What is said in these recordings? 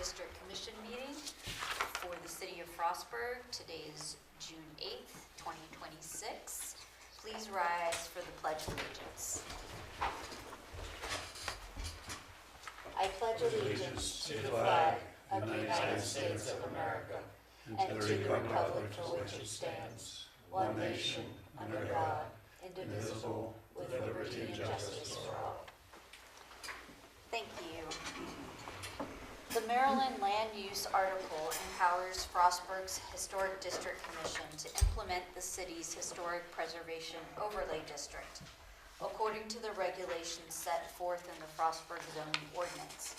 District Commission meeting for the City of Frostburg. Today is June 8th, 2026. Please rise for the Pledge of Allegiance. I pledge allegiance to the flag of the United States of America and to the republic for which it stands, one nation, under God, indivisible, with liberty and justice for all. Thank you. The Maryland Land Use article empowers Frostburg's Historic District Commission to implement the city's Historic Preservation Overlay District, according to the regulations set forth in the Frostburg zoning ordinance.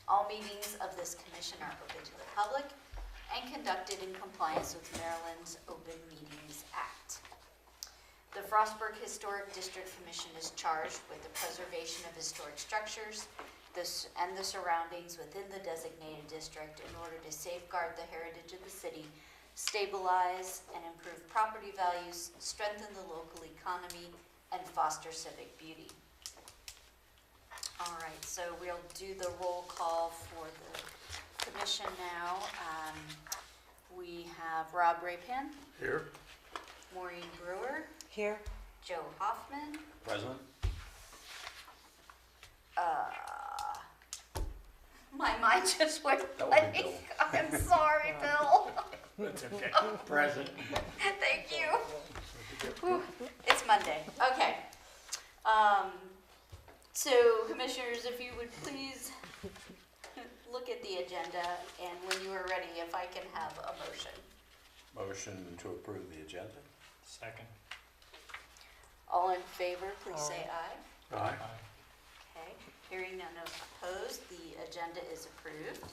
All meetings of this commission are open to the public and conducted in compliance with Maryland's Open Meetings Act. The Frostburg Historic District Commission is charged with the preservation of historic structures and the surroundings within the designated district in order to safeguard the heritage of the city, stabilize and improve property values, strengthen the local economy, and foster civic beauty. All right, so we'll do the roll call for the commission now. We have Rob Rapan. Here. Maureen Brewer. Here. Joe Hoffman. Present. My mind just went That would be blank. Bill. I'm sorry, Bill. That's okay. Present. Thank you. Whew, it's Monday. Okay. So, commissioners, if you would please look at the agenda, and when you are ready, if I can have a motion. Motion to approve the agenda. Second. All in favor, please say aye. Aye. Okay. Hearing none opposed, the agenda is approved.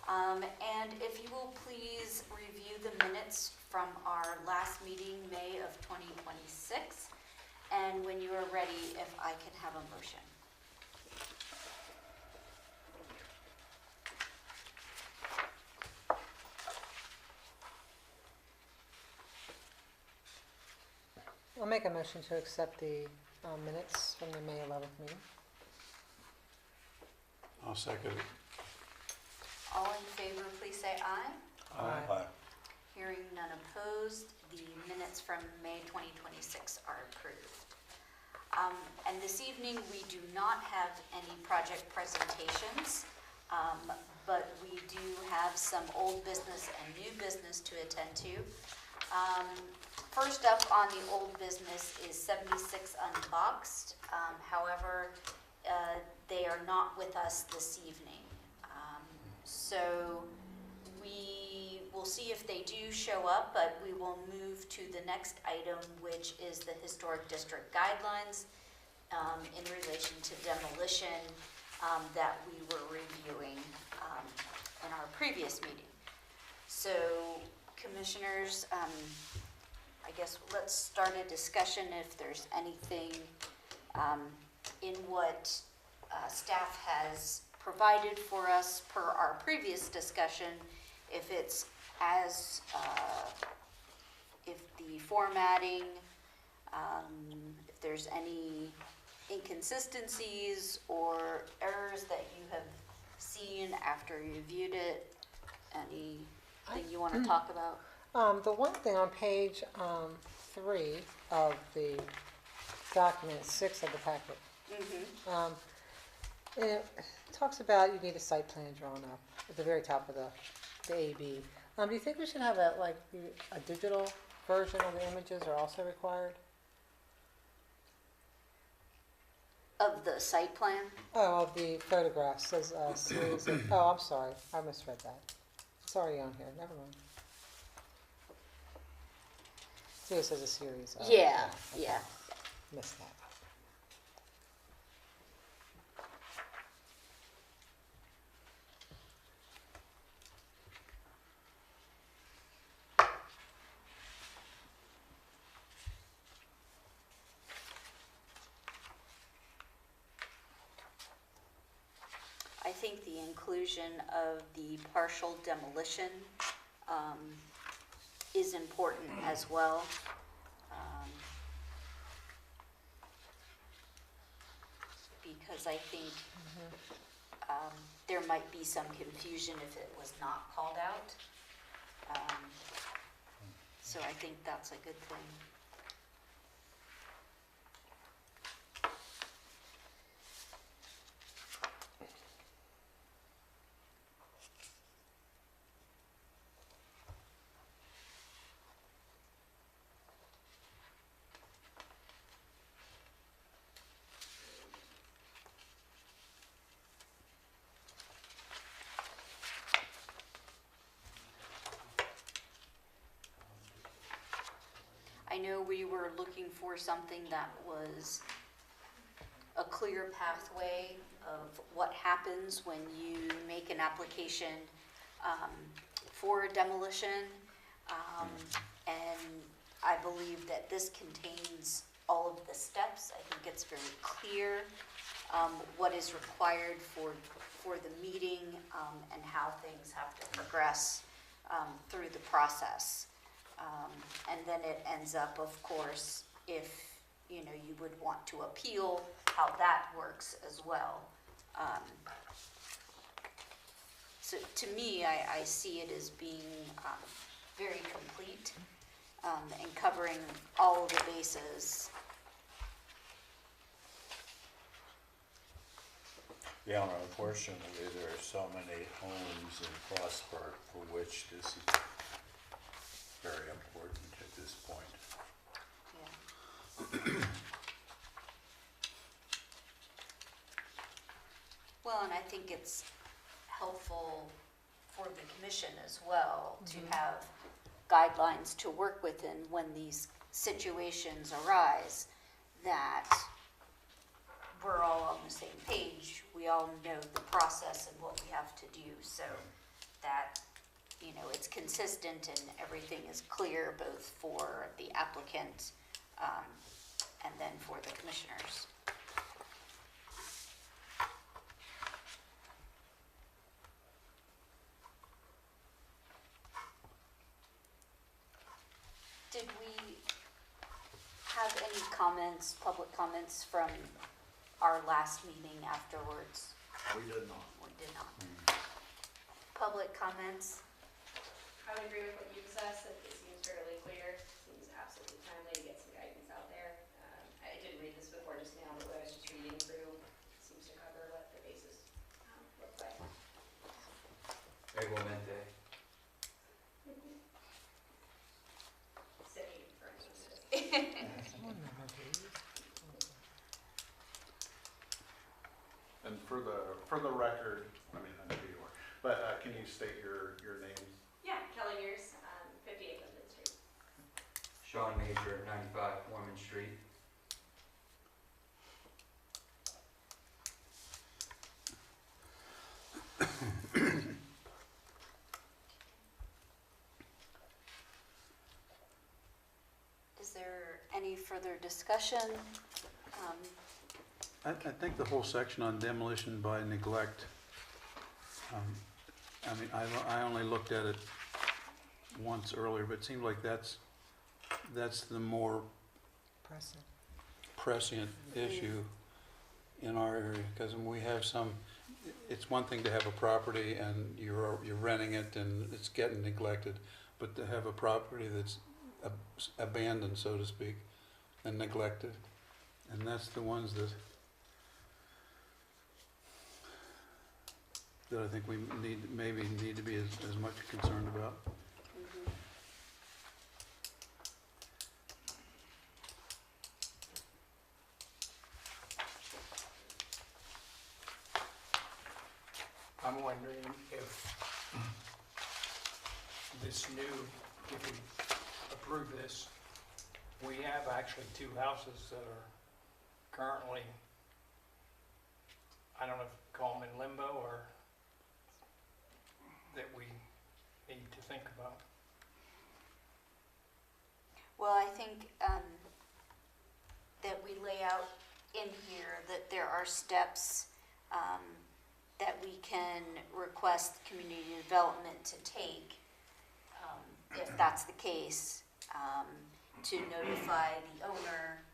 And if you will please review the minutes from our last meeting, May of 2026, and when you are ready, if I can have a motion. I'll make a motion to accept the minutes from the May 11th meeting. I'll second it. All in favor, please say aye. Aye. Hearing none opposed, the minutes from May 2026 are approved. And this evening, we do not have any project presentations, but we do have some old business and new business to attend to. First up on the old business is 76 Unboxed. However, they are not with us this evening. So we will see if they do show up, but we will move to the next item, which is the Historic District Guidelines in relation to demolition that we were reviewing in our previous meeting. So, commissioners, I guess let's start a discussion if there's anything in what staff has provided for us per our previous discussion, if it's as, if the formatting, if there's any inconsistencies or errors that you have seen after you viewed it, anything you want to talk about? The one thing on page 3 of the document, 6 of the packet, and it talks about you need a site plan drawn up at the very top of the AB. Do you think we should have a digital version of the images are also required? Of the site plan? Oh, of the photographs, says a series of, oh, I'm sorry, I misread that. It's already on here, never mind. See, it says a series of. Yeah, okay. yeah. Missed that. I think the inclusion of the partial demolition is important as well. Because I think there might be some confusion if it was not called out. So I think that's a good thing. I know we were looking for something that was a clear pathway of what happens when you make an application for a demolition. And I believe that this contains all of the steps. I think it's very clear what is required for the meeting and how things have to progress through the process. And then it ends up, of course, if you would want to appeal, how that works as well. So to me, I see it as being very complete and covering all of the bases. Yeah, unfortunately, there are so many homes in Frostburg for which this is very important at this point. Yeah. Well, and I think it's helpful for the commission as well to have guidelines to work within when these situations arise, that we're all on the same page. We all know the process and what we have to do, so that it's consistent and everything is clear both for the applicant and then for the commissioners. Did we have any comments, public comments from our last meeting afterwards? We did not. We did not. Public comments? I would agree with what you said, that it seems fairly clear, seems absolutely timely to get some guidance out there. I didn't read this before just now, but what I was just reading through seems to cover what the basis looks like. Igualmente. City for instance. And for the record, I mean, I know who you are, but can you state your names? Yeah, Kelly Mears, 58 Linden Street. Sean Major, 95 Foreman Street. Is there any further discussion? I think the whole section on demolition by neglect, I mean, I only looked at it once earlier, but it seems like that's the more prescient issue in our area, because we have some, it's one thing to have a property and you're renting it and it's getting neglected, but to have a property that's abandoned, so to speak, and neglected, and that's the ones that I think we maybe need to be as much concerned about. I'm wondering if this new, if we approve this, we have actually two houses that are currently, I don't know if you call them in limbo or that we need to think about. Well, I think that we lay out in here that there are steps that we can request community development to take, if that's the case, to notify the owner.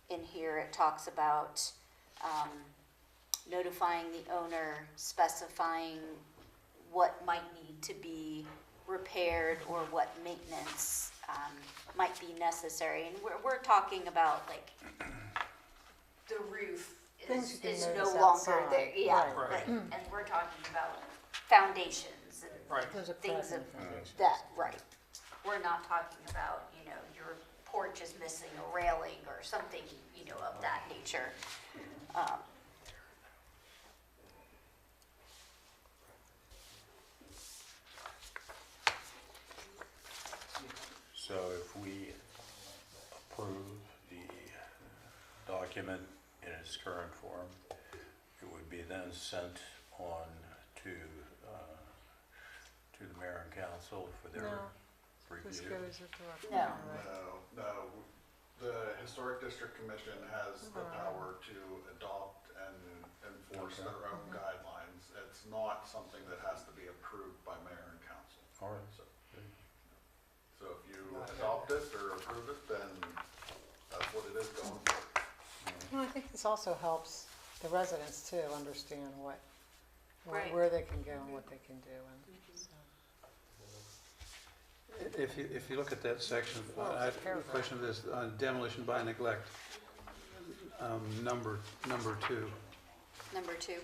In here it talks about notifying the owner, specifying what might need to be repaired or what maintenance might be necessary. And we're talking about like the roof Things you can is no notice longer outside. there. Yeah, Right. like, and we're talking about foundations and Right. There's a things crack of in the foundation. that, right. We're not talking about, your porch is missing a railing or something, of that nature. So if we approve the document in its current form, it would be then sent on to the mayor and council for their No, this review. goes with the. No. No, the Historic District Commission has the Right. power to adopt and enforce Okay. their own guidelines. It's not something that has to be approved by mayor and council. All right. So if you adopt it or approve it, then that's what it is going forward. Well, I think this also helps the residents too understand Right. where they can go and what they can do. And so. If you look at that section, Well, I it's have a a paragraph. question, this demolition by neglect, number 2. Number 2,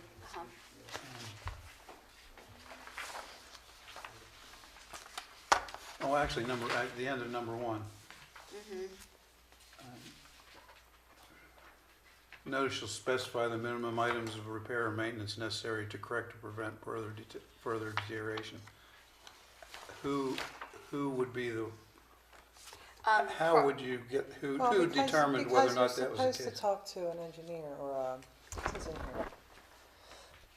Oh, actually, at the end of number 1. Notice shall specify the minimum items of repair or maintenance necessary to correct or prevent further deterioration. Who would be the, how would you get, who Well, determined whether or not that was the Because you're supposed to case? talk to an engineer or this is in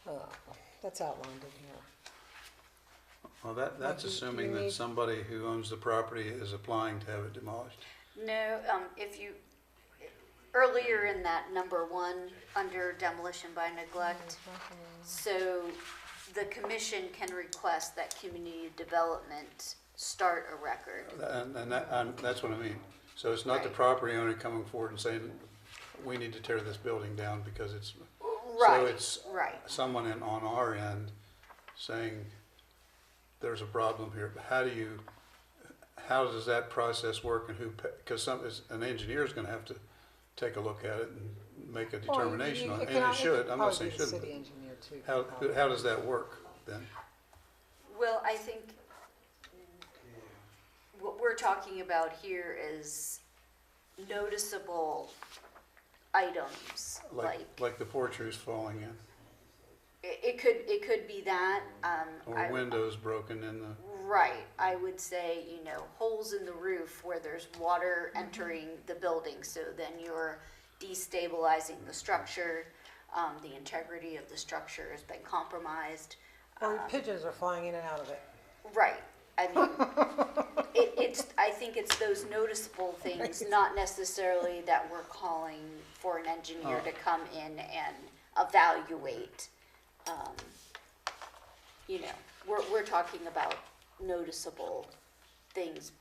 here. That's outlined in here. Well, that's Well, you assuming that need- somebody who owns the property is applying to have it demolished. No, if you, earlier in that number 1, under demolition by neglect, so the commission can request that community development start a record. And that's what I mean. So it's not the Right. property owner coming forward and saying, we need to tear this building down because it's, Right, it's right. someone on our end saying, there's a problem here. But how does that process work and because an engineer is gonna have to take a look at it and make a determination on it, and it should, I'm not saying it shouldn't. City engineer too. How does that work then? Well, I think what we're talking about here is noticeable items, Like the porch roof's falling in, it could be that, or windows broken in the, right, I would say, holes in the roof where there's water entering the building, so then you're destabilizing the structure, the integrity of the structure has been compromised. Or pigeons are flying in and out of it. Right, I mean, I think it's those noticeable things, not necessarily that we're calling for an engineer to come in and evaluate. We're talking about noticeable things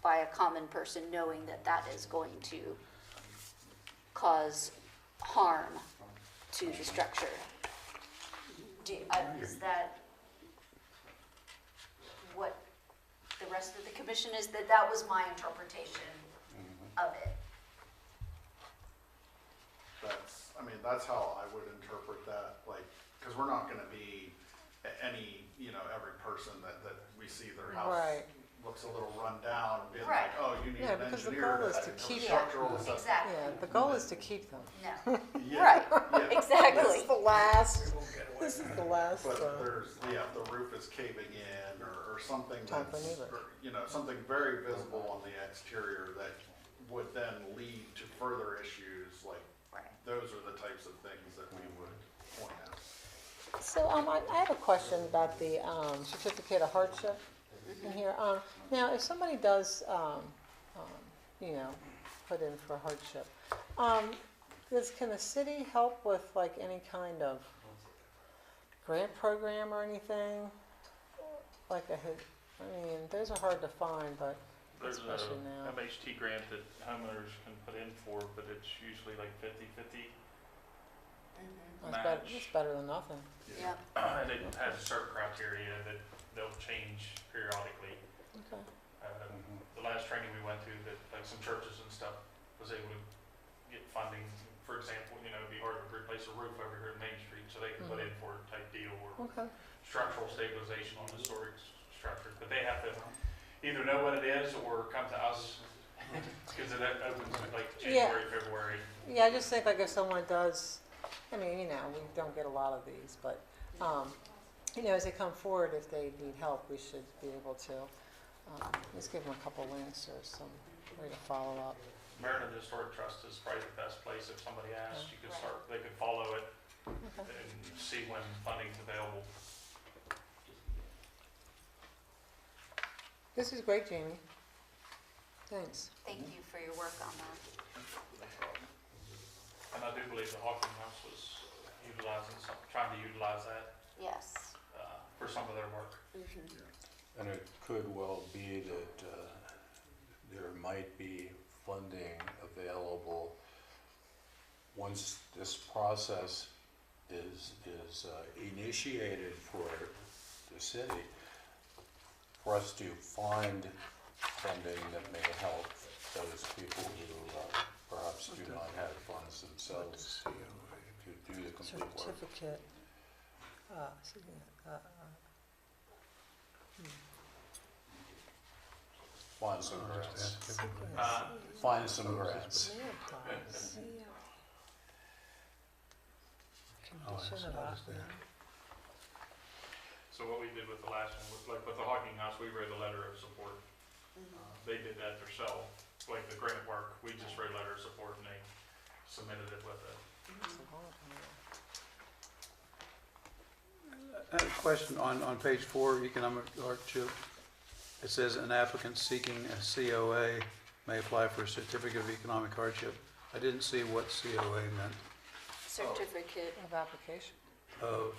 by a common person, knowing that that is going to cause harm to the structure. Is that what the rest of the commission is? That was my interpretation of it. That's how I would interpret that, because we're not gonna be any, every person that we see their house Right. looks a little run down and being Right. like, oh, you need Yeah, an because the engineer goal is to to have a keep- structural assessment. Exactly, Yeah, the goal is to keep them. no, Yeah, right, yeah. exactly. the last, this is the last, But the roof is caving in or something Time for that's, neighbor. something very visible on the exterior that would then lead to further issues, like, Right. those are the types of things that we would point out. So, I have a question about the, certificate of hardship in here. Now, if somebody does, put in for hardship, can the city help with like any kind of grant program or anything? Those are hard to find, but There's a especially now. MHT grant that homeowners can put in for, but it's usually like 50/50. match. That's better than nothing. Yeah, And it has a certain criteria that they'll change periodically. Okay. The last training we went to, that like some churches and stuff was able to get funding. For example, you know, it'd be hard to replace a roof over here at Main Street, so they could put in for a type deal or Okay. structural stabilization on historic structures. But they have to either know what it is or come to us, because it opens like January, February. Yeah, I just think like if someone does, I mean, you know, we don't get a lot of these, but, you know, as they come forward, if they need help, we should be able to, just give them a couple links or some way to follow up. Meriden Historic Trust is probably the best place. If somebody asks, you could Right. start, they could follow it Okay. and see when funding's available. This is great, Jamie. Thanks. thank you for your work on that. And I do believe the Hawking House was trying to utilize that Yes. for some of their work. And it could well be that there might be funding available once this process is initiated for the city, for us to find funding that may help those people who perhaps do not have funds themselves to do the complete work. Certificate. Find some grants. Uh, Find some grants. Condition of occupancy. So what we did with the last one, was like with the Hawking House, we wrote a letter of support. They did that themselves, like the grant work, we just wrote a letter of support and they submitted it with it. I have a question on page 4, economic hardship. It says an applicant seeking a COA may apply for a certificate of economic hardship. I didn't see what COA meant. Certificate Of application. Of,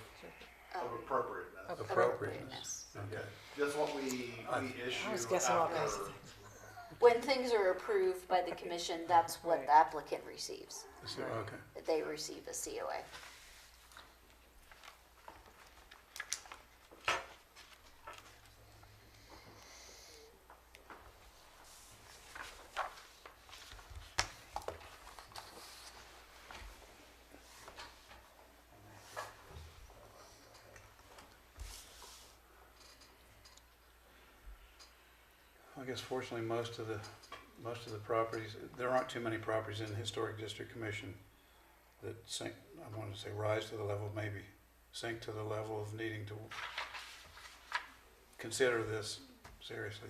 Of of appropriateness. Of appropriateness. Okay. That's what we issue I was guessing all kinds after, of things. When things are approved by the commission, that's what Right. the applicant receives. So, okay. They receive a COA. I guess fortunately, most of the properties, there aren't too many properties in the Historic District Commission that sink, I wanted to say rise to the level, maybe sink to the level of needing to consider this seriously.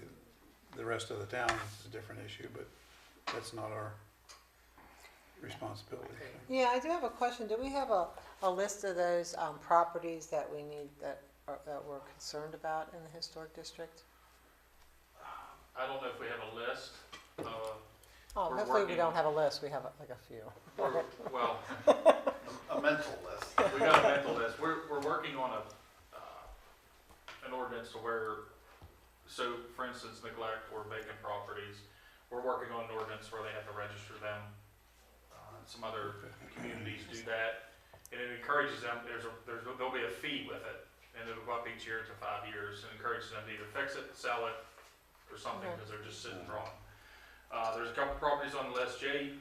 The rest of the town is a different issue, but that's not our responsibility. Yeah, I do have a question. Do we have a list of those properties that we need, that we're concerned about in the historic district? I don't know if we have a list, Oh, We're hopefully we working- don't have a list. We have like a few. well, a mental list. we got a mental list. We're working on an ordinance to where, so for instance, neglect or vacant properties, we're working on an ordinance where they have to register them. Some other communities do that, and it encourages them, there'll be a fee with it, and it'll go up each year to 5 years, and encourages them to either fix it, sell it, or something, because they're just sitting wrong. There's a couple properties on the list. Jay,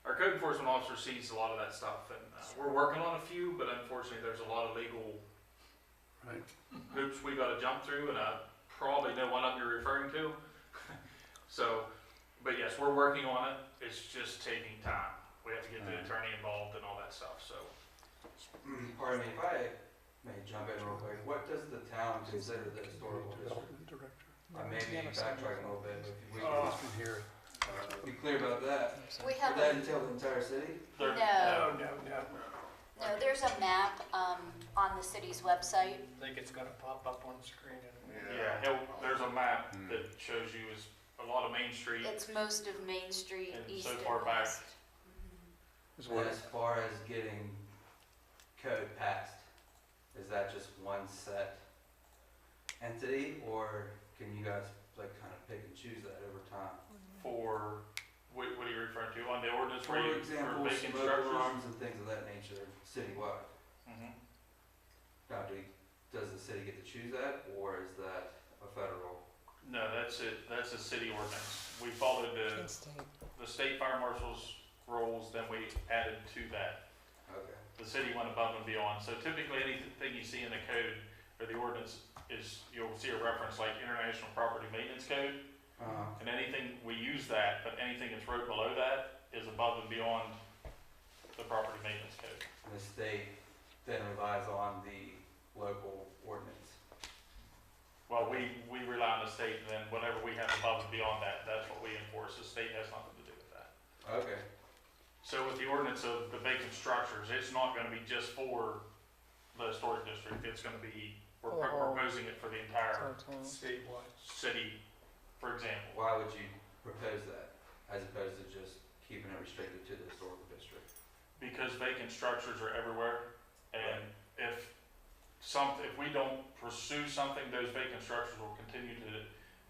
our code enforcement officer, sees a lot of that stuff, and we're working on a few, but unfortunately, there's a lot of legal Right. hoops we gotta jump through, and I probably know one of them you're referring to. So, but yes, we're working on it. It's just taking time. We have to get the attorney involved and all that stuff, so. Pardon me, if I may jump in real quick, what does the town consider the historical district? Development Director. I may be backtracking a little bit, but if we He's been here. can be clear about that. We Would have that a, entail the entire city? There- no, No. no, there's a map, on the city's website. I think it's gonna pop up on the screen in a minute. Yeah, there's a map that shows you is a lot of Main Street. It's most of Main Street, And east so and far back. west. Is And what, as far as getting code passed, is that just one set entity, or can you guys like kind of pick and choose that over time? For What are you referring to? On the ordinance For where you, example, for vacant smoke structures? alarms and things of that nature citywide. Mhm. Now, does the city get to choose that, or is that a federal? No, that's it, that's a city ordinance. We followed In-state. the state fire marshal's rules, then we added to that. Okay. The city went above and beyond. So typically, anything you see in the code or the ordinance is, you'll see a reference like International Property Maintenance Code, and anything, we use that, but anything that's wrote below that is above and beyond the property maintenance code. And the state then relies on the local ordinance. Well, we rely on the state, and then whatever we have above and beyond that, that's what we enforce. The state has nothing to do with that. Okay. So with the ordinance of the vacant structures, it's not gonna be just for the historic district. It's gonna be, we're For the whole- proposing it for the entire Town. Statewide. city, for example. Why would you propose that, as opposed to just keeping it restricted to the historical district? Because vacant structures are everywhere, and if we don't pursue something, those vacant structures will continue to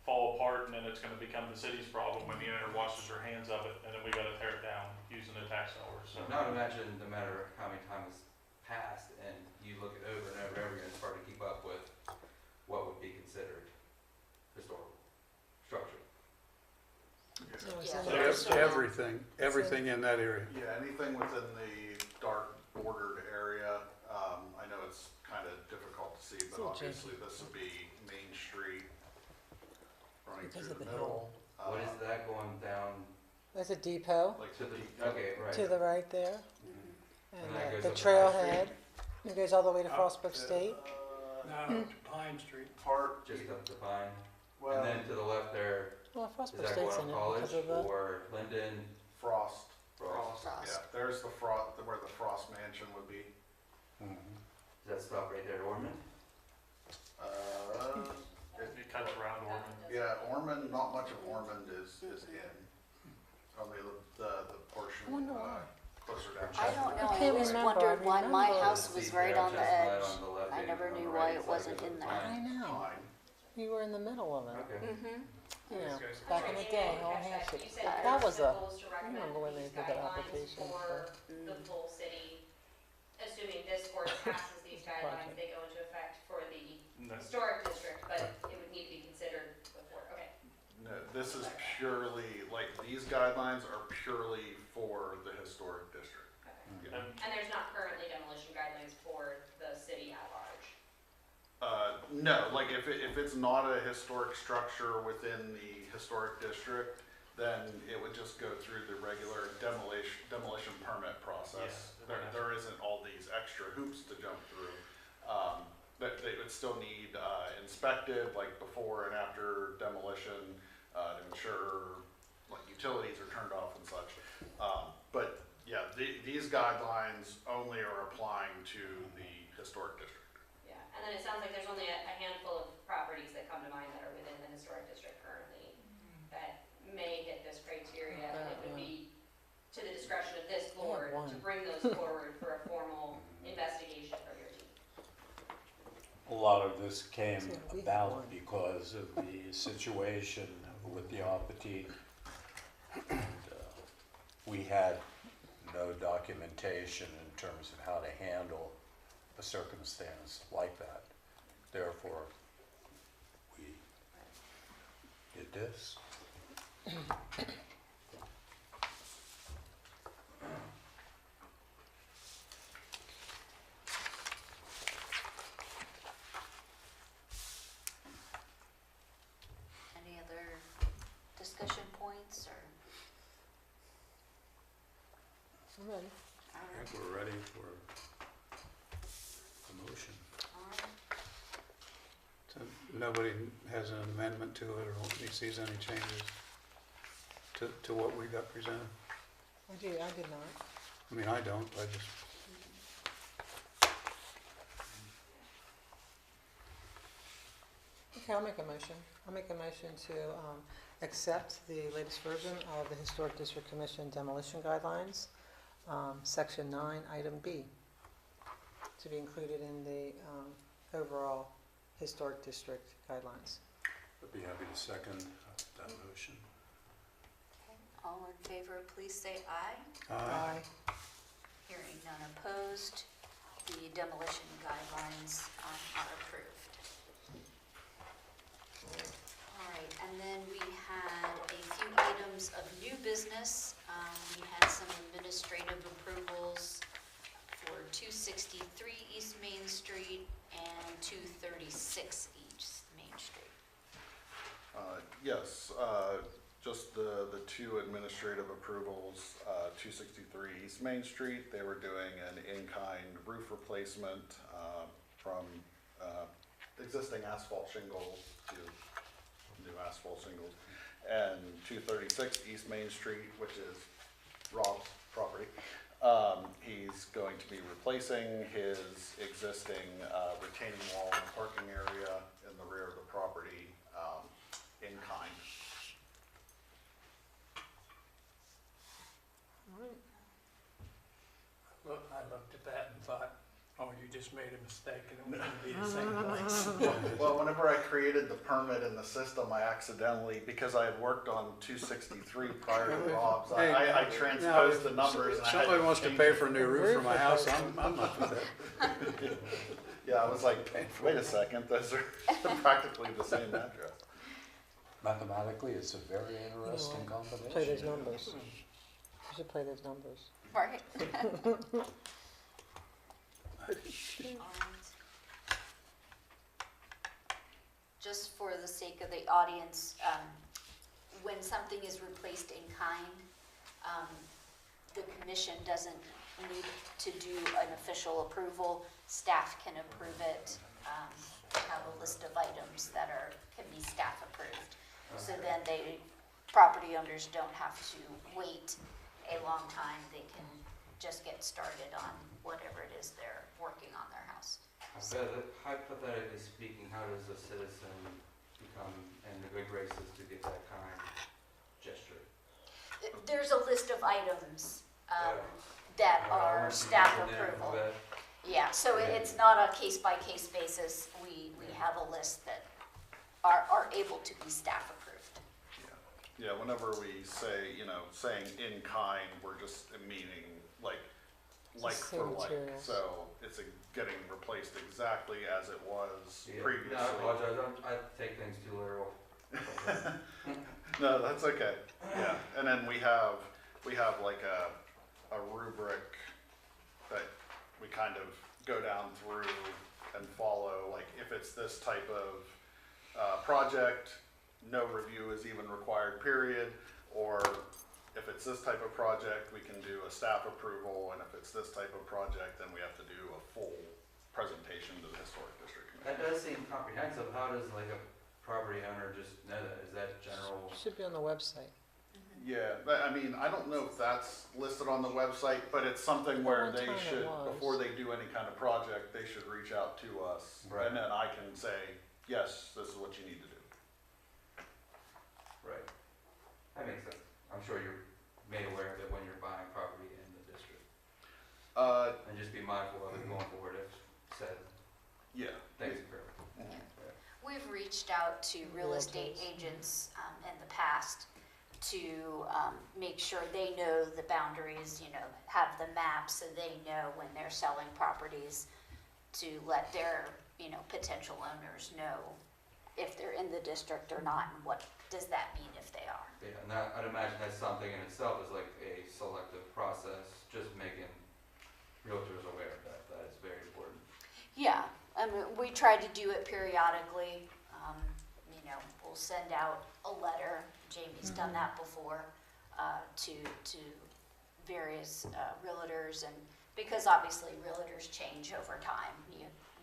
fall apart, and then it's gonna become the city's problem when the owner washes their hands of it, and then we gotta tear it down using the tax dollars, so. Now imagine no matter how many times passed, and you look it over and over and over again, it's hard to keep up with what would be considered historical structure. So it's Yeah. in So the- that's- Everything in that area. Yeah, anything within the dark bordered area, I know it's kind of difficult to see, but So obviously this would be Main Street running Because through of the the middle. What is that going down There's a depot Like to to the, the, okay, right. to the right there, And that and goes the up to trailhead. It goes all the way to Up Frostburg to- State. No, to Pine Street. part, Just up to Pine, well, and then to the left there, Well, is Frostburg that State's going in up it College because of the, or Linden? Frost, Frost? Frost. yeah, there's the Frost, where the Frost Mansion would be. Mhm. Does that stop right there at Ormond? It cuts around Ormond. Yeah, Ormond, not much of Ormond is in, only the portion, I wonder why. closer down. I don't know, I I can't always remember. wondered why my remember. house was right on the edge. I never knew why it wasn't in there. I know, Pine. you were in the middle of it, Okay. Mm-hmm. you know, This guy's- back in the day, all Hampshire. You said That your was a, goals to I recommend remember when they these did that guidelines application for Mm. the full city. Assuming this board passes these guidelines, they go into effect for the No. historic district, but it would need to be considered before, okay. No, this is purely, like, these guidelines are purely for the historic district. Okay. And there's not currently demolition guidelines for the city at large. No, like, if it's not a historic structure within the historic district, then it would just go through the regular demolition permit process. Yeah. There isn't all these extra hoops to jump through. That they would still need, inspected, like, before and after demolition, to ensure, like, utilities are turned off and such. But, yeah, these guidelines only are applying to the historic district. Yeah, and then it sounds like there's only a handful of properties that come to mind that are within the historic district currently that may hit this criteria, and it would be to the discretion of this board to one. bring those forward for a formal investigation from your team. A lot of this came So we have about one. because of the situation with the Appetit. And, we had no documentation in terms of how to handle a circumstance like that. Therefore, we did this. Any other discussion points or? I'm ready. I think we're ready for a motion. So nobody has an amendment to it or sees any changes to what we got presented? I did not. I mean, I don't, I just, Okay, I'll make a motion. I'll make a motion to accept the latest version of the Historic District Commission demolition guidelines, Section 9, Item B, to be included in the overall Historic District guidelines. I'd be happy to second that motion. All in favor, please say aye. Aye. Hearing none opposed, the demolition guidelines are approved. All right, and then we had a few items of new business. We had some administrative approvals for 263 East Main Street and 236 East Main Street. Yes, just the two administrative approvals, 263 East Main Street, they were doing an in-kind roof replacement from existing asphalt shingles to new asphalt shingles. And 236 East Main Street, which is Rob's property, he's going to be replacing his existing retaining wall and parking area in the rear of the property in kind. Look, I looked at that and thought, oh, you just made a mistake and it wouldn't be the same place. Well, whenever I created the permit in the system, I accidentally, because I had worked on 263 prior to Rob's, Hey, I transposed the numbers. And I had Somebody wants to change pay it. for a new roof for my house, I'm not for that. Yeah, I was like, wait a second, those are practically the same address. Mathematically, it's a very interesting combination. Play those numbers. You should play those numbers. Right. Just for the sake of the audience, when something is replaced in kind, the commission doesn't need to do an official approval. Staff can approve it, have a list of items that can be staff approved. So then property owners don't have to wait a long time. They can just get started on whatever it is they're working on their house. Hypothetically speaking, how does a citizen become in the good graces to get that kind gesture? There's a list of items that are staff approval. Yeah, so it's not a case-by-case basis. We have a list that are able to be staff approved. Yeah, whenever we say, saying in kind, we're just meaning like Same for like. materials. So it's getting replaced exactly as it was Yeah. previously. No, I apologize, I take things too literal. No, that's okay. Yeah, and then we have like a rubric that we kind of go down through and follow. Like if it's this type of project, no review is even required, period. Or if it's this type of project, we can do a staff approval, and if it's this type of project, then we have to do a full presentation to the Historic District That Commission. does seem comprehensive. How does like a property owner just know that? Is that general? Should be on the website. Yeah, but I mean, I don't know if that's listed on the website, but it's something where One they time it should, was. before they do any kind of project, they should reach out to us. Right. And then I can say, yes, this is what you need to do. Right. That makes sense. I'm sure you're made aware of it when you're buying property in the district. And just be mindful of it going forward if said Yeah. things occur. We've reached out to real estate agents in the past to make sure they know the boundaries, have the maps so they know when they're selling properties, to let their, potential owners know if they're in the district or not, and what does that mean if they are. Yeah, and that, I'd imagine that's something in itself is like a selective process, just making realtors aware of that. That is very important. Yeah, I mean, we try to do it periodically. We'll send out a letter, Jamie's done that before, to various realtors, and because obviously realtors change over time.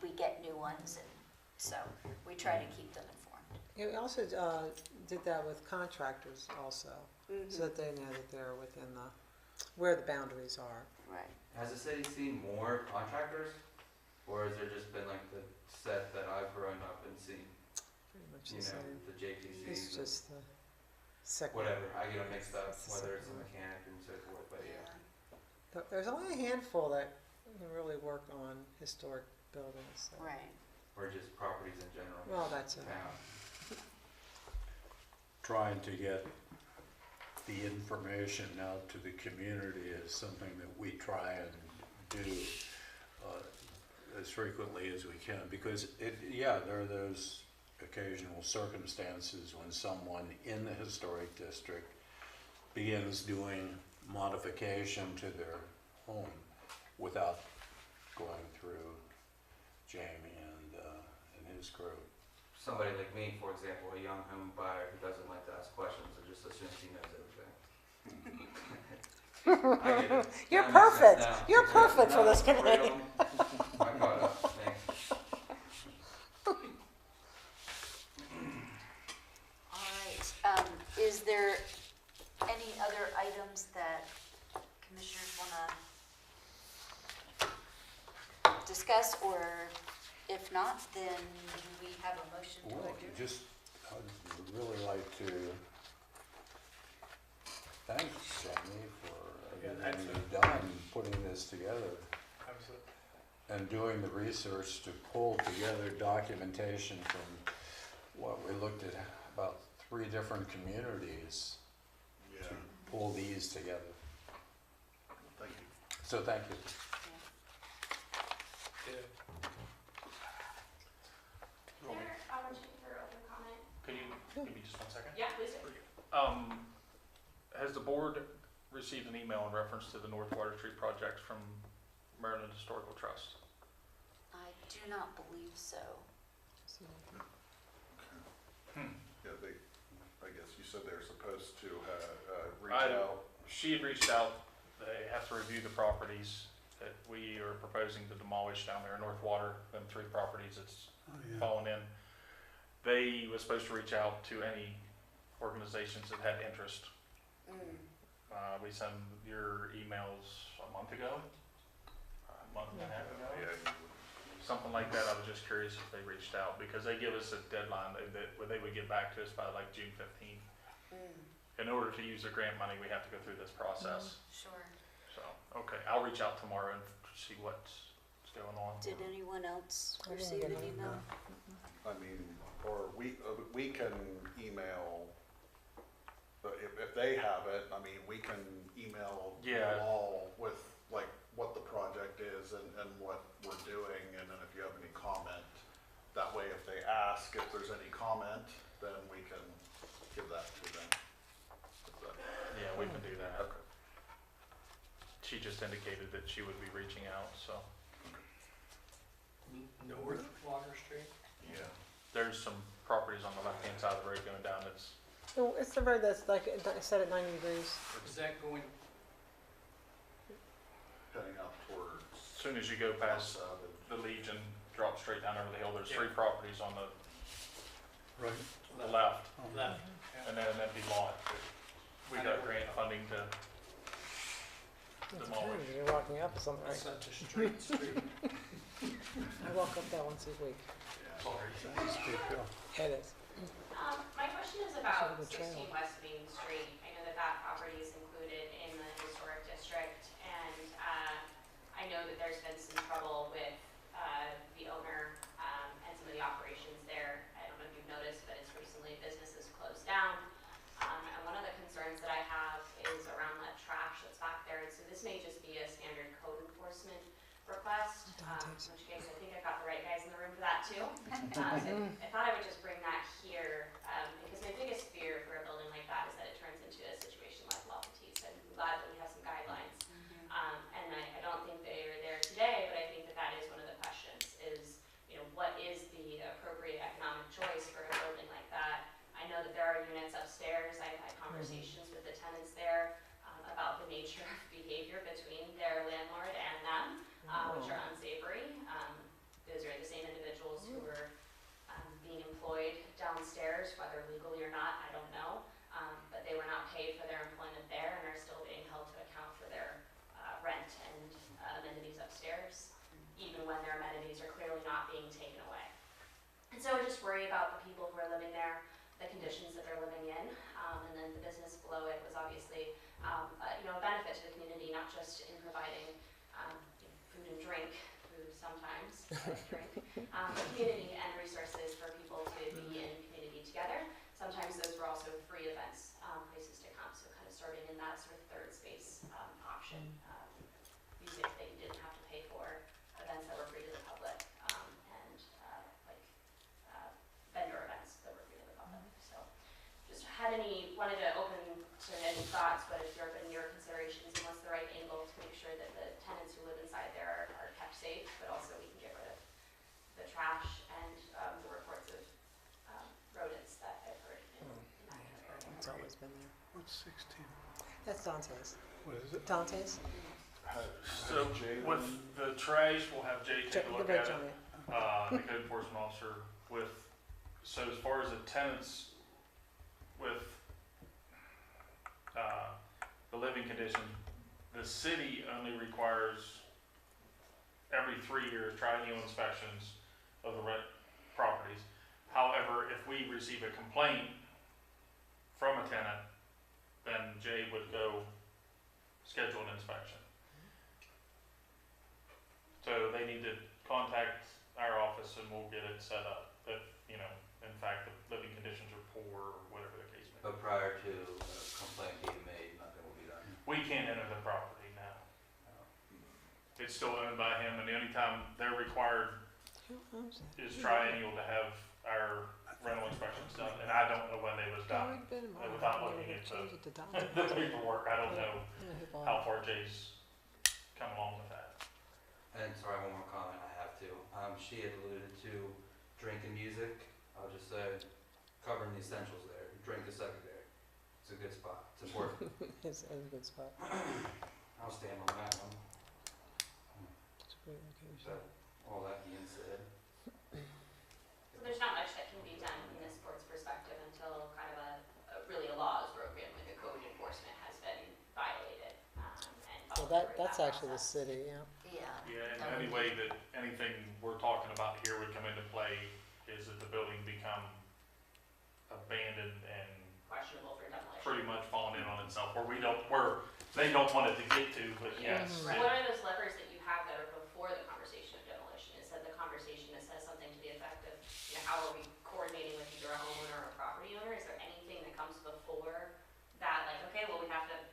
We get new ones, and so we try to keep them informed. You also did that with contractors also, so that they know that they're within where the boundaries are. Right. Has the city seen more contractors, or has there just been like the set that I've grown up and seen? Pretty much You the know, same. the JTCs, It's and just the second. whatever. I get them mixed up, It's the whether it's a second one. mechanic and so forth. But yeah, There's only a handful that can really work on historic buildings. So. Right. or just properties in general. Well, that's it. Town. Trying to get the information out to the community is something that we try and do as frequently as we can, because there are those occasional circumstances when someone in the historic district begins doing modification to their home without going through Jamie and his crew. Somebody like me, for example, a young home buyer who doesn't like to ask questions and just assumes he knows everything. I get it. You're That makes sense perfect. now. You're perfect for No, this real. committee. I caught up, thanks. All right, is there any other items that commissioners wanna discuss, or if not, then do we have a motion to Well, adjourn? I'd really like to thank Jamie for everything you've done, putting this together and doing the research to pull together documentation from what we looked at, about 3 different communities, Yeah, to pull these together. thank you. So thank you. Mayor, opportunity for open comment? Can you give me just 1 second? Yeah, please do. Has the board received an email in reference to the North Water Street project from Maryland Historical Trust? I do not believe so. Yeah, I guess you said they're supposed to reach I- out. She had reached out, they have to review the properties that we are proposing to demolish down there in North Water, them 3 properties that's Oh, yeah. fallen in. They were supposed to reach out to any organizations that had interest. We sent your emails a month ago, a month and a half ago. Yeah, Something like that. I was just curious if they reached out, because they give us a deadline that they would get back to us by like June 15th. In order to use the grant money, we have to go through this process. Sure. So, okay, I'll reach out tomorrow and see what's going on. Did anyone else I didn't receive get an an email? I mean, or we can email, but if they have it, I mean, we can email you Yeah. all with like what the project is and what we're doing, and then if you have any comment, that way if they ask if there's any comment, then we can give that to them. Yeah, we can do that. Okay. She just indicated that she would be reaching out, so. North Water Street? Yeah. There's some properties on the left-hand side of the road going down that's, So it's the road that's like set at 90 degrees. Is that going, Heading out towards. as soon as you go past the Legion, drop straight down over the hill, there's 3 Yeah. properties on the Right. left, Oh. left? and then an empty lot. We got grant funding to It's demolish. true, you're walking up something, That's right? such a straight street. I walk up that once a week. Sorry. That's a big deal. It is. My question is about Sort of a trail. 16 West Main Street. I know that that property is included in the historic district, and I know that there's been some trouble with the owner and some of the operations there. I don't know if you've noticed, but it's recently businesses closed down. And one of the concerns that I have is around that trash that's back there. And so this may just be a standard code enforcement request, in which case I think I've got the right guys in the room for that too. So I thought I would just bring that here, because my biggest fear for a building like that is that it turns into a situation like La Petite. I'm glad that we have some guidelines. And I don't think they are there today, but I think that that is one of the questions is, what is the appropriate economic choice for a building like that? I know that there are units upstairs. I've had conversations with the tenants there about the nature of behavior between their landlord and them, which are unsavory. Those are the same individuals who were being employed downstairs, whether legally or not, I don't know. But they were not paid for their employment there and are still being held to account for their rent and amenities upstairs, even when their amenities are clearly not being taken away. And so I just worry about the people who are living there, the conditions that they're living in, and then the business below it was obviously a benefit to the community, not just in providing food and drink, food sometimes, but drink, but community and resources for people to be in community together. Sometimes those were also free events, places to come, so kind of sort option. Music that you didn't have to pay for, events that were free to the public, and vendor events that were free to the public. So just wanted to open to any thoughts, but if you're in your considerations and what's the right angle to make sure that the tenants who live inside there are kept safe, but also we can get rid of the trash and the reports of rodents that I've heard in that area. It's always been there. What's 16? That's Dante's. What is it? Dante's? So with the trash, we'll have Jay take a look The red at it, giant. the code enforcement officer so as far as the tenants with, the living condition, the city only requires every 3 years triennial inspections of the rent properties. However, if we receive a complaint from a tenant, then Jay would go schedule an inspection. So they need to contact our office and we'll get it set up. If, in fact, the living conditions are poor or whatever the case may be. But prior to a complaint being made, nothing will be done. We can't enter the property now. It's still owned by him, and the only time they're required Who owns it? is triennial to have our rental inspections done, and I don't know when they was done. Without looking at Change it to the Dante's. paperwork, I don't know Yeah, who bought how it? far Jay's come along with that. And sorry, one more comment I have to. She had alluded to drink and music. I'll just say, covering the essentials there. Drink is secondary. It's a good spot. It's important. It's a good spot. I'll stand on that one. It's a great location. So, all that being said, So there's not much that can be done from this board's perspective until kind of really a law is broken, like a code enforcement has been violated, and So followed through that's that actually the process. city, yeah. Yeah. Yeah, and the only way that anything we're talking about here would come into play is that the building become abandoned and Questionable for demolition. pretty much falling in on itself, where they don't want it to get to, but yes. So what are those levers that you have that are before the conversation of demolition? Is that the conversation that says something to the effect of, how are we coordinating with either a homeowner or a property owner? Is there anything that comes before that, like, okay, well,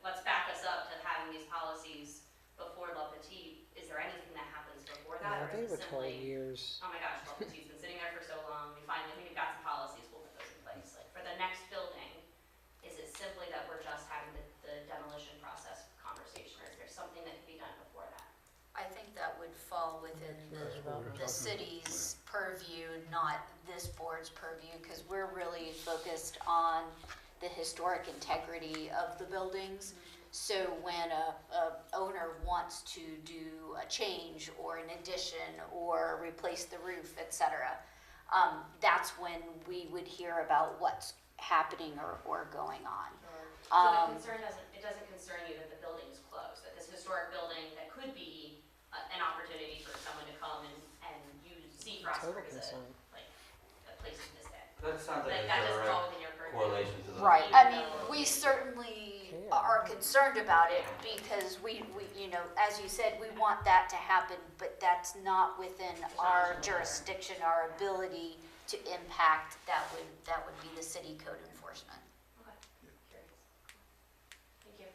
let's back us up to having these policies before La Petite? Is there anything that happens before that? Yeah, Or they is were it told simply, years. oh my gosh, La Petite's been sitting there for so long, we've got some policies, we'll put those in place. Like, for the next building, is it simply that we're just having the demolition process conversation, or is there something that can be done before that? I think that would fall within That's what we're the talking city's purview, not this board's purview, because we're really focused on the historic integrity of the buildings. So when a owner wants to do a change or an addition or replace the roof, et cetera, that's when we would hear about what's happening or going on. So it doesn't concern you that the building's closed, that this historic building that could be an opportunity for someone to come and use Seafrost Total as concern. a place to visit. that sounds like Like, that a doesn't direct fall within your purview. correlation to the. Right, I mean, we certainly Care. are concerned about it because we, as you said, we want that to happen, but that's not within our jurisdiction, our ability to impact, that would be the city code enforcement. Okay, curious. Thank you.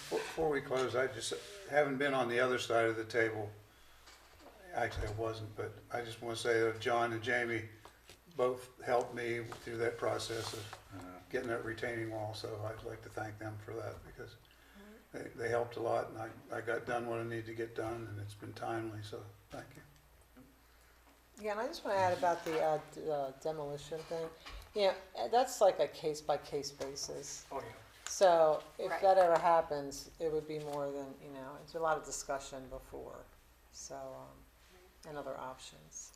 Before we close, I just haven't been on the other side of the table. Actually, I wasn't, but I just want to say that John and Jamie both helped me through that process of getting that retaining wall, so I'd like to thank them for that because they helped a lot and I got done what I needed to get done and it's been timely, so thank you. Yeah, and I just want to add about the demolition thing. That's like a case-by-case basis. Oh, yeah. So if Right. that ever happens, it would be more than, it's a lot of discussion before, so, and other options.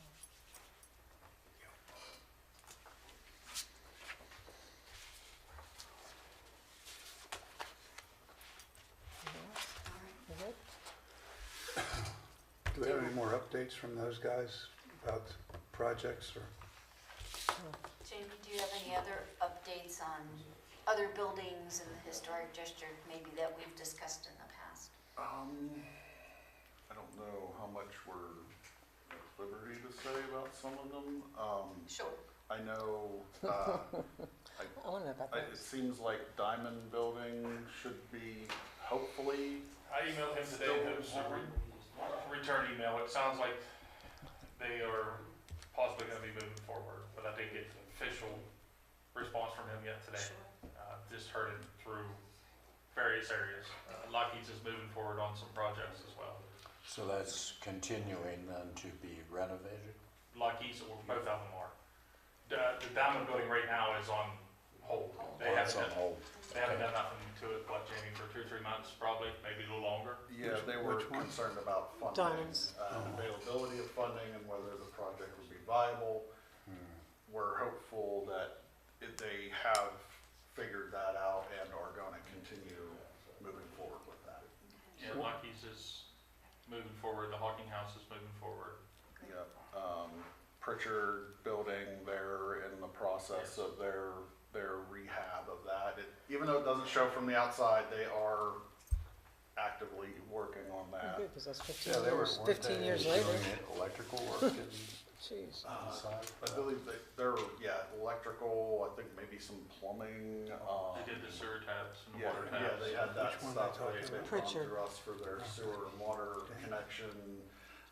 Anything else? You good? Do we have any more updates from those guys about projects or? Jamie, do you have any other updates on other buildings in the historic district, maybe that we've discussed in the past? I don't know how much we're at liberty to say about some of them. Sure. I know, I want to know about It that. seems like Diamond Building should be hopefully, I emailed him today, it was a return email, it sounds like they are possibly gonna be moving forward, but I didn't get an official response from him yet today. Just heard it through various areas. Lockheed's is moving forward on some projects as well. So that's continuing then to be renovated? Lockheed's, or both of them are. The Diamond Building right now is on hold. They Or it's haven't on done, hold? they haven't done nothing to it, what, Jamie, for 2 or 3 months, probably, maybe a little longer. yeah, they were which one? concerned about funding. Diamonds. Availability of funding and whether the project would be viable. Hmm. We're hopeful that they have figured that out and are gonna continue moving forward with that. Yeah, Lockheed's is moving forward, the Hawking House is moving forward. Yep, Pritchard Building, they're in the process of their rehab of that. Even though it doesn't show from the outside, they are actively working on that. Good, because that's 15 Yeah, they were, years, weren't 15 they years later. doing electrical work Jeez. inside? I believe they're, electrical, I think maybe some plumbing. They did the sewer taps and Yeah, water yeah, taps. they had that Which one stuff, they talking they've about? gone Pritchard. through us for their sewer and water connection.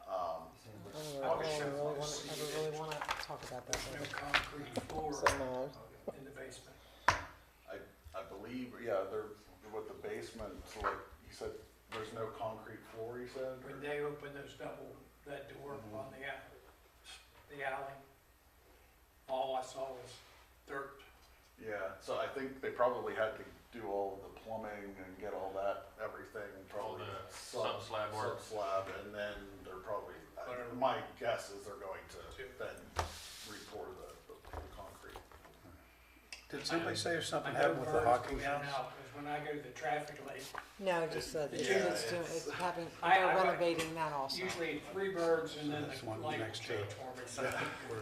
I don't really want to talk about that. No concrete floor So no. in the basement. I believe, they're, with the basement, so like, you said, there's no concrete floor, you said? When they opened that door on the alley, all I saw was dirt. Yeah, so I think they probably had to do all the plumbing and get all that, everything, All probably. the sub-slab work. Sub-slab, and then they're probably, my guess is they're going to then re-pour the concrete. Did somebody say if something I know happened with the birds Hawking go in and House? out, 'cause when I go to the traffic light, No, just that it's having, I- they're I- renovating that also. usually 3 birds and then That's the one light will next to change for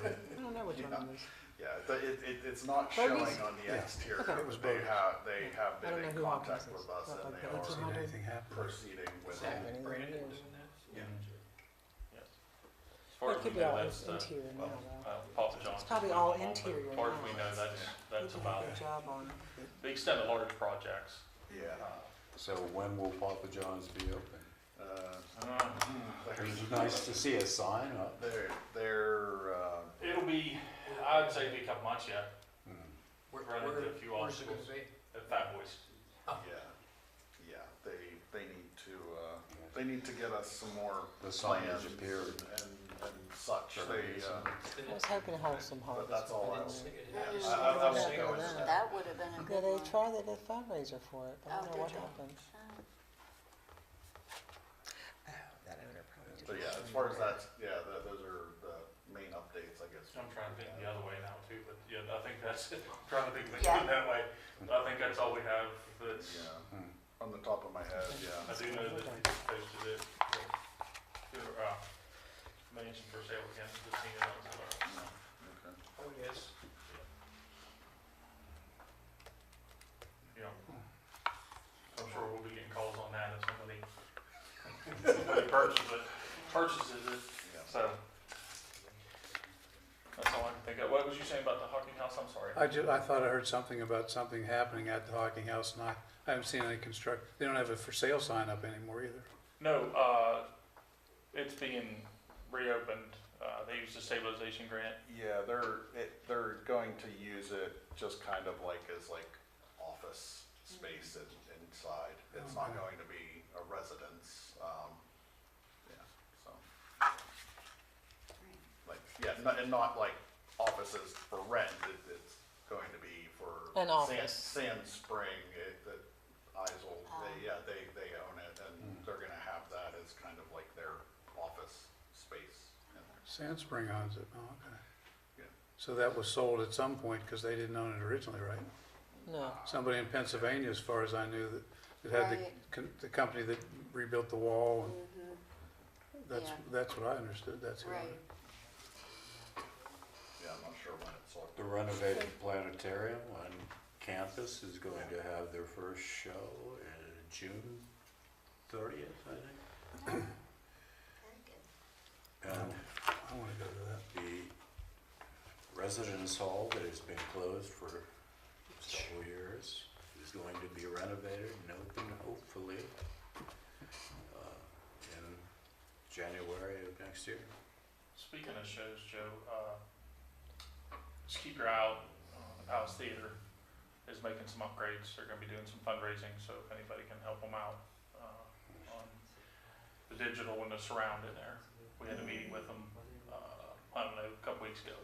me. I don't know which one it is. Yeah, it's not Bogies? showing on the Yeah. exterior, Okay. It was but they bogies. have I been don't know in who Hawkins contact is. with us Not and like they the are 1800. Anything happen? proceeding with it. Happening in Brandon years. was in that. Yeah. As far It as could we be know, all that's the, interior now, though. Papa John's. It's probably is all moving along, but interior As far as now. we know, They that's did a about good it. job on The extent of large projects. Yeah. So when will Papa John's be open? There's- It'd be nice to see a sign up. It'll be, I would say it'll be a couple months yet. Hmm. We're running into a few Where's it obstacles gonna be? at Fat Boys. yeah, they need to get us some more The plans signage appeared. and such. They, I was hoping to hold some but harvest. that's all I Didn't will. see it. That is- I won't Yeah, go yeah. into that. That would have been a Yeah, good they one. tried it at fundraiser for it, but I Oh, don't know what did you? happened. Oh. That owner probably. But yeah, as far as that's, those are the main updates, I guess. I'm trying to think the other way now too, but yeah, I think that's, I'm trying to think of Yeah. it that way. I think that's all we have that's, Yeah, Hmm. on the top of my head, yeah. I do know that we just posted it. Mansion for sale again, just seen it on Zillow. Okay. Oh, yes. Yeah. I'm sure we'll be getting calls on that if somebody purchases it, Yeah. so. That's all I can think of. What was you saying about the Hawking House? I'm sorry. I thought I heard something about something happening at the Hawking House, and I haven't seen any they don't have a for sale sign up anymore either. No, it's being reopened. They used a stabilization grant. Yeah, they're going to use it just kind of like as office space inside. It's not Okay. going to be a residence, so. And not like offices for rent, it's going to be for. An office. Sand Spring, that Isle, Oh. they own it and they're gonna have that as kind of like their office space in there. Sand Spring owns it, oh, okay. Yeah. So that was sold at some point, because they didn't own it originally, right? No. Somebody in Pennsylvania, as far as I knew, that had Right. the company that rebuilt the wall, and Mhm. Yeah. that's what I understood, that's who owned Right. it. Yeah, I'm not sure when it's sold. The renovated planetarium on campus is going to have their first show June 30th, I think. Very good. And I want to go to that. the residence hall that has been closed for several years. Is going to be renovated and open hopefully in January of next year. Speaking of shows, Joe, just keep your eye out. The Palace Theater is making some upgrades. They're gonna be doing some fundraising, so if anybody can help them out on the digital and the surround in there. We had a meeting with them, I don't know, a couple weeks ago.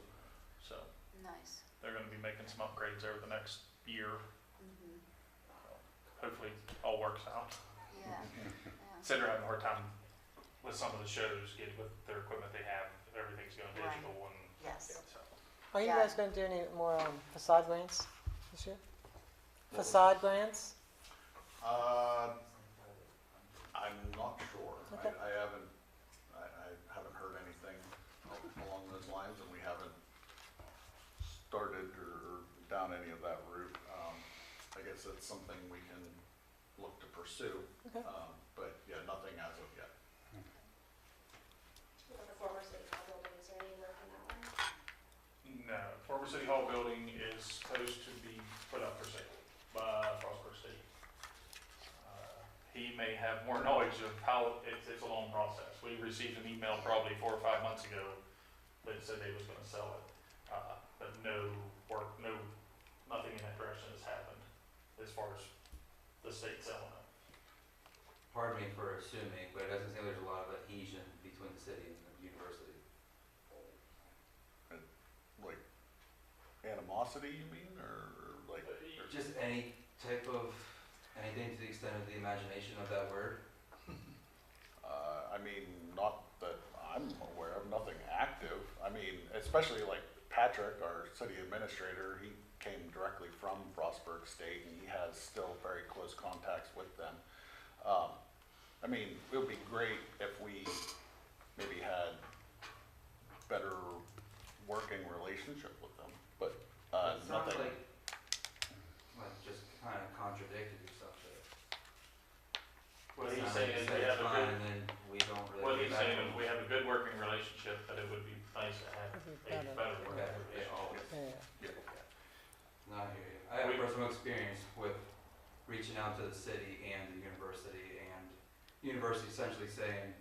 So Nice. they're gonna be making some upgrades over the next year. Mhm. Hopefully, all works out. Yeah. Said they're having a hard time with some of the shows, getting with their equipment they have, everything's going Right. digital and, Yes. so. Are you Yeah. guys gonna do any more facade grants this year? What was- Facade grants? I'm not sure. Okay. I haven't heard anything along those lines, and we haven't started or down any of that route. I guess it's something we can look to pursue, Okay. but yeah, nothing as of yet. With the former city hall building, is there any work on that one? No, former City Hall building is supposed to be put up for sale by Frostburg City. He may have more knowledge of how, it's a long process. We received an email probably 4 or 5 months ago that said they was gonna sell it. But no work, nothing in that direction has happened as far as the state selling it. Pardon me for assuming, but it doesn't seem there's a lot of adhesion between the city and the university. Like animosity, you mean, or like? Just any type of, anything to the extent of the imagination of that word? I mean, not that I'm aware of, nothing active. I mean, especially like Patrick, our city administrator, he came directly from Frostburg State, and he has still very close contacts with them. I mean, it would be great if we maybe had better working relationship with them, but It sounds nothing. like just kind of contradicted yourself there. What It he's sounds like saying you is say we it's have a fine, good, and then we don't really. what get he's back saying to is them. we have a good working relationship, but it would be nice to have Would be a better. better working Okay, yeah, relationship. always. Yeah. No, I hear you. I have personal experience with reaching out to the city and the university, and university essentially saying,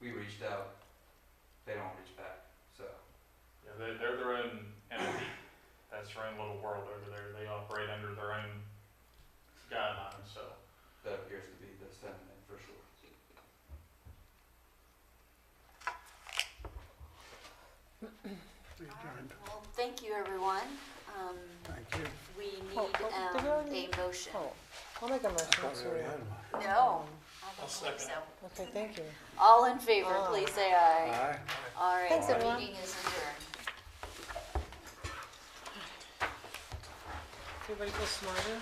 we reached out, they don't reach back, so. Yeah, they're their own entity. That's their own little world over there. They operate under their own guidelines, so. That appears to be the sentiment for sure. Well, thank you, everyone. Thank you. We need Oh, did we already- a motion. Oh, I'll make a motion Thought we already to, had one. No, I I'll don't think second so. okay, thank you. All in favor, Aye. please say aye. Aye. All right, Thanks, the everyone. meeting is adjourned. Everybody feel smarter?